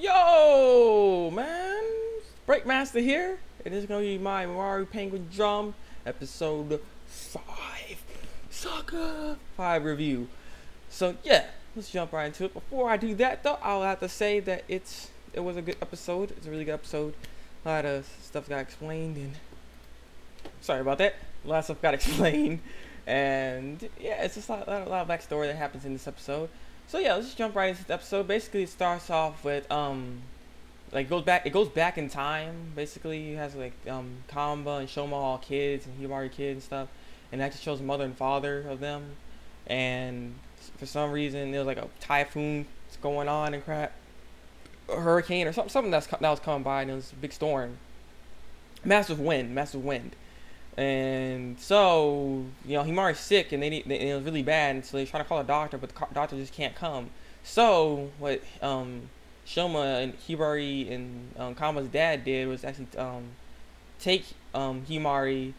Yo, man, Breakmaster here. It is gonna be my Mawaru Penguin Drum episode 5, Sucker 5 review. So yeah, let's jump right into it. Before I do that though, I'll have to say that it was a good episode. It's a really good episode. A lot of stuff got explained, and sorry about that. A lot of stuff got explained, and yeah, it's just a lot of backstory that happens in this episode. So yeah, let's just jump right into the episode. Basically, it starts off with like it goes back in time. Basically, it has like Kamba and Shoma all kids and Hibari kids and stuff, and that just shows the mother and father of them. And for some reason, there was like a typhoon going on and crap, a hurricane or something that was coming by, and it was a big storm, massive wind. And so, Himari's sick, and it was really bad, and so they try to call a doctor, but the doctor just can't come. So what Shoma and Hibari and Kama's dad did was actually take Himari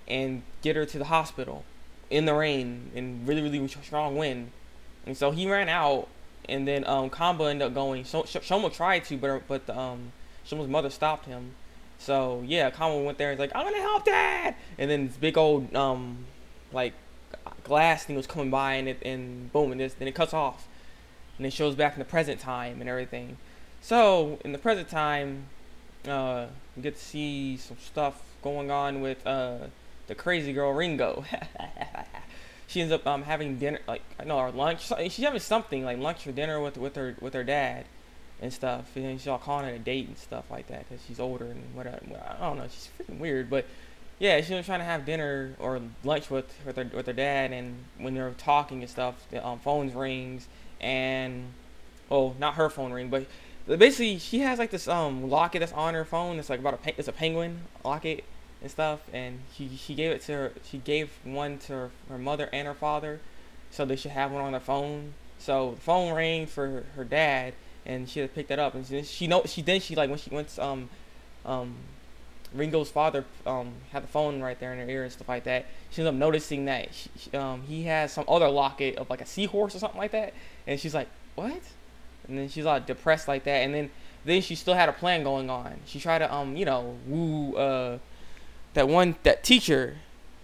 and get her to the hospital in the rain and really strong wind. And so he ran out, and then Kamba ended up going. Shoma tried to, but Shoma's mother stopped him. So yeah, Kama went there and was like, I'm gonna help Dad! And then this big old like glass thing was coming by, and boom, and then it cuts off. And it shows back in the present time and everything. So in the present time, we get to see some stuff going on with the crazy girl Ringo. She ends up having dinner, or lunch. She's having something like lunch or dinner with her dad and stuff, and she's all calling it a date and stuff like that because she's older and whatever. I don't know, she's freaking weird, but yeah, she was trying to have dinner or lunch with her dad, and when they're talking and stuff, the phone rings, and not her phone ring, but basically she has like this locket that's on her phone. It's like it's a penguin locket and stuff, and she gave it to her. She gave one to her mother and her father, so they should have one on their phone. So the phone rang for her dad, and she had picked that up, and when she went Ringo's father had the phone right there in her ear and stuff like that. She ended up noticing that he has some other locket of like a seahorse or something like that, and she's like, what? And then she's all depressed like that, and then she still had a plan going on. She tried to woo that teacher,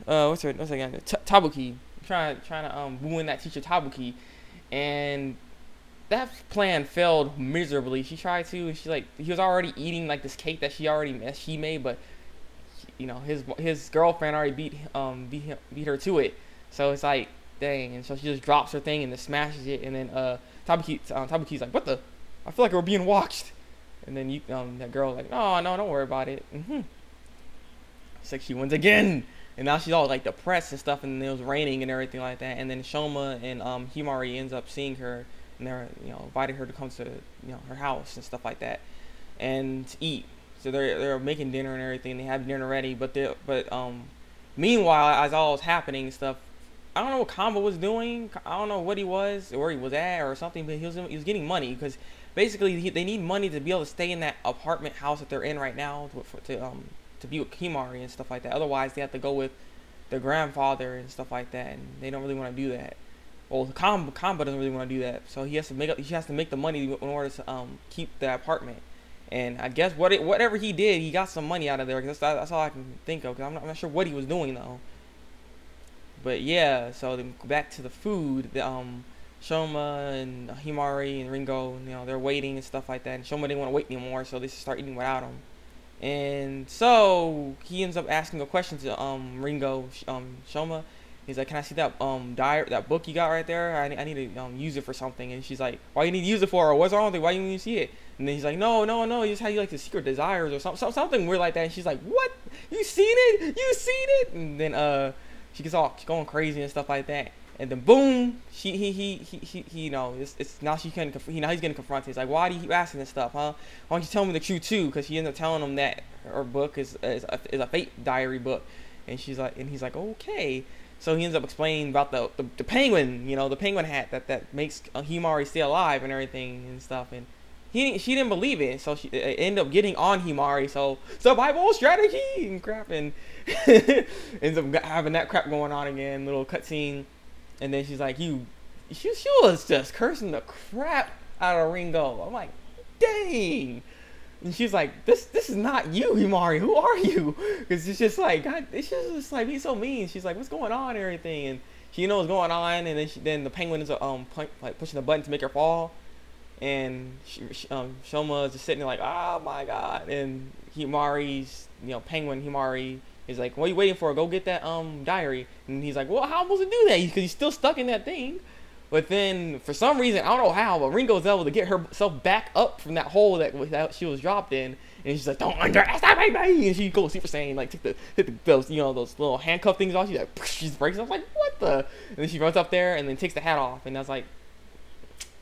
what's her name? Tabuki, trying to woo in that teacher Tabuki, and that plan failed miserably. She tried to, and he was already eating like this cake that she made, but his girlfriend already beat her to it. So it's like, dang. And so she just drops her thing and then smashes it, and then Tabuki's like, what the? I feel like we're being watched. And then that girl like, no, don't worry about it. It's like she wins again, and now she's all like depressed and stuff, and it was raining and everything like that. And then Shoma and Himari ends up seeing her, and they're inviting her to come to her house and stuff like that, and to eat. So they're making dinner and everything. They have dinner ready, but meanwhile, as all was happening and stuff, I don't know what Kamba was doing. I don't know what he was or where he was at or something, but he was getting money because basically they need money to be able to stay in that apartment house that they're in right now to be with Himari and stuff like that. Otherwise, they have to go with their grandfather and stuff like that, and they don't really want to do that. Well, Kamba doesn't really want to do that, so he has to make the money in order to keep the apartment. And I guess whatever he did, he got some money out of there. Cause that's all I can think of. Cause I'm not sure what he was doing though. But yeah, so then back to the food. The Shoma and Himari and Ringo, they're waiting and stuff like that. And Shoma didn't want to wait anymore, so they start eating without him. And so he ends up asking a question to Ringo, Shoma. He's like, can I see that that book you got right there? I need to use it for something. And she's like, why you need to use it for? Or what's wrong with it? Why you need to see it? And then he's like, no, you just have like the secret desires or something weird like that. And she's like, what? You seen it? You seen it? And then she gets all going crazy and stuff like that. And then boom, he it's now he's getting confronted. He's like, why do you keep asking this stuff, huh? Why don't you tell me the truth too? Because he ends up telling him that her book is a fate diary book. And he's like, okay. So he ends up explaining about the penguin, the penguin hat that makes Himari stay alive and everything and stuff. And she didn't believe it, so she ended up getting on Himari. So survival strategy and crap, and ends up having that crap going on again. Little cutscene, and then she's like, she was just cursing the crap out of Ringo. I'm like, dang. And she's like, this is not you, Himari. Who are you? Because it's just like, God, it's just like being so mean. She's like, what's going on and everything, and she knows what's going on, and then the penguin is like pushing the button to make her fall, and Shoma is just sitting there like, oh my God, and Himari's penguin Himari is like, what are you waiting for? Go get that diary, and he's like, well, how am I supposed to do that? Because he's still stuck in that thing. But then, for some reason, I don't know how, but Ringo's able to get herself back up from that hole that she was dropped in, and she's like, "Don't underestimate me!" And she goes Super Saiyan, like hit those those little handcuff things off. She's like, she breaks. I was like, "What the?" And then she runs up there and then takes the hat off, and I was like,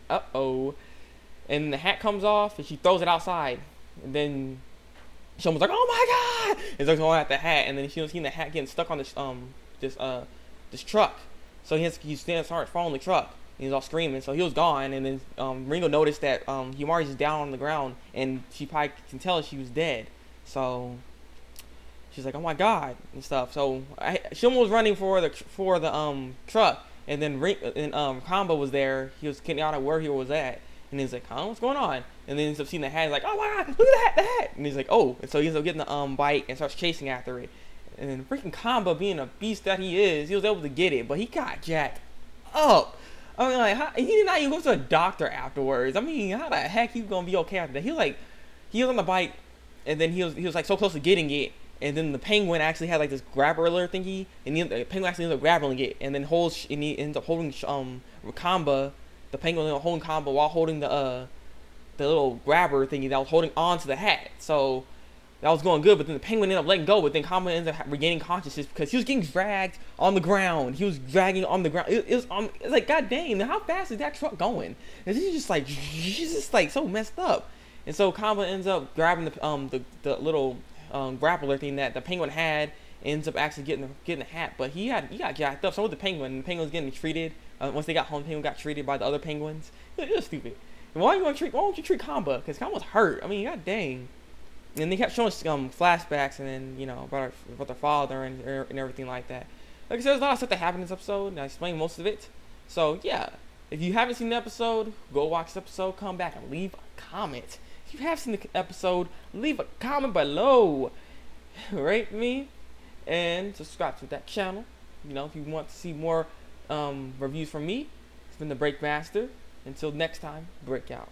"Uh-oh!" And the hat comes off, and she throws it outside, and then someone's like, "Oh my God!" And starts going at the hat, and then she was seeing the hat getting stuck on this truck. So he started following the truck. And he's all screaming. So he was gone. And then Ringo noticed that Himari's just down on the ground. And she probably can tell she was dead. So she's like, oh my God, and stuff. So Shuma was running for the truck. And then Combo was there. He was getting out of where he was at. And he's like, huh, what's going on? And then he ends up seeing the hat. He's like, oh my God, look at the hat. And he's like, oh. And so he ends up getting the bike and starts chasing after it. And then freaking Kamba, being a beast that he is, he was able to get it, but he got jacked up. I mean, like, he did not even go to a doctor afterwards. I mean, how the heck he gonna be okay after that? He was on the bike, and then he was like so close to getting it, and then the penguin actually had like this grappler thingy, and the penguin actually ends up grabbing it, and then he ends up holding Kamba, the penguin holding Kamba while holding the little grabber thingy that was holding on to the hat. So that was going good, but then the penguin ended up letting go, but then Kamba ended up regaining consciousness because he was getting dragged on the ground. He was dragging on the ground. It's like, God dang, how fast is that truck going? And he's just like so messed up. And so Kamba ends up grabbing the little grappler thing that the penguin had, ends up actually getting the hat, but he got jacked up. So with the penguin was getting treated. Once they got home, the penguin got treated by the other penguins. It was stupid. Why don't you treat Kamba? Because Kamba's hurt. I mean, God dang. And they kept showing flashbacks, and then about their father and everything like that. Like I said, there's a lot of stuff that happened in this episode, and I explained most of it. So yeah, if you haven't seen the episode, go watch the episode. Come back and leave a comment. If you have seen the episode, leave a comment below. Rate me and subscribe to that channel. If you want to see more reviews from me. It's been the Breakmaster. Until next time, break out.